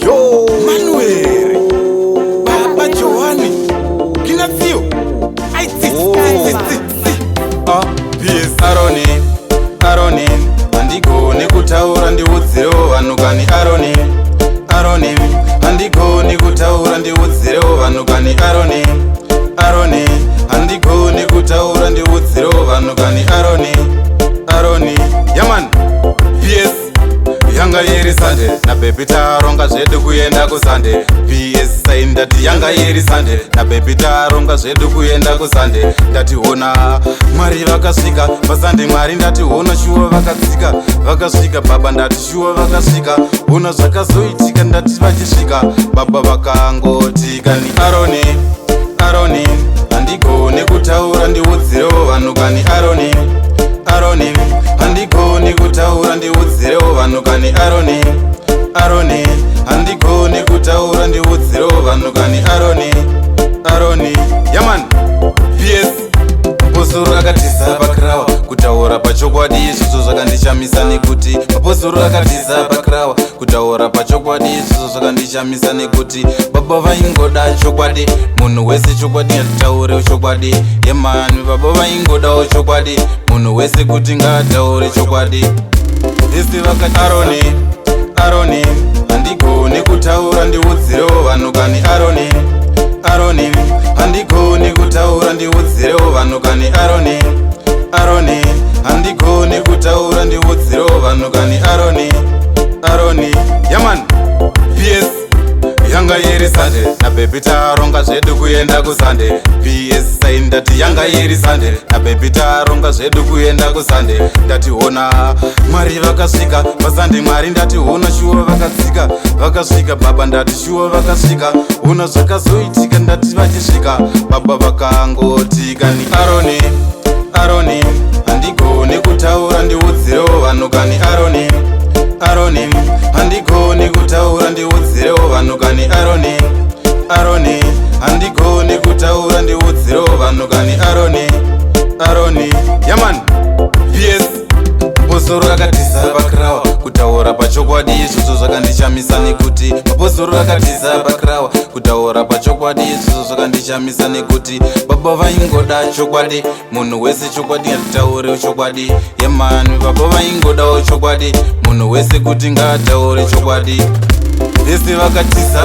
Yo Manuel Baba Joani Kinazio PS Aroni handigoni kutaura ndiudzirewo vanhu kani Aroni handigoni kutaura ndiudzirewo vanhu kani Aroni handigoni kutaura ndiudzirewo vanhu kani Aroni yaman PS yanga iri sande nabebi taronga zvedu kuenda kusande PS saindati yanga iri sande nabebi taronga zvedu kuenda kusande ndationa mwari vakasvika pasande mwari ndationa shuwa vakasvika baba ndati shuwa vakasvika ona zvakazoitika ndati vachisvika baba vakangoti kani Aroni handigoni kutaura ndiudzirewo vanhu kani Aroni handigoni kutaura ndiudzirewo vanhu kani Aroni handigoni kutaura ndiudzirewo vanhu kani Aroni yaman PS mapozoro akatiza pakrawa kutaura pachokwadi izvozvo zvakandishamisa nekuti mapozoro akatiza pakrawa kutaura pachokwadi izvozvo zvakandishamisa nekuti baba vaingoda chokwadi munhu wese chokwadi ngataure chokwadi yemani baba vaingodawo chokwadi munhu wese kuti ngataure chokwadi isi vakati Aroni handigoni kutaura ndiudzirewo vanhu kani Aroni handigoni kutaura ndiudzirewo vanhu kani Aroni handigoni kutaura ndiudzirewo vanhu kani Aroni yaman PS yanga iri sande nabebi taronga zvedu kuenda kusande PS saindati yanga iri sande nabebi taronga zvedu kuenda kusande ndationa mwari vakasvika pasande mwari ndationa shuwa vakasvika baba ndati shuwa vakasvika ona zvakazoitika ndati vachisvika baba vakangoti kani Aroni handigoni kutaura ndiudzirewo vanhu kani Aroni handigoni kutaura ndiudzirewo vanhu kani Aroni handigoni kutaura ndiudzirewo vanhu kani Aroni yaman PS mapozoro akatiza pakrawa kutaura pachokwadi izvozvo zvakandishamisa nekuti mapozoro akatiza pakrawa kutaura pachokwadi izvozvo zvakandishamisa nekuti baba vaingoda chokwadi munhu wese chokwadi ngataure chokwadi yemani baba vaingodawo chokwadi munhu wese kuti ngataure chokwadi vese vakatiza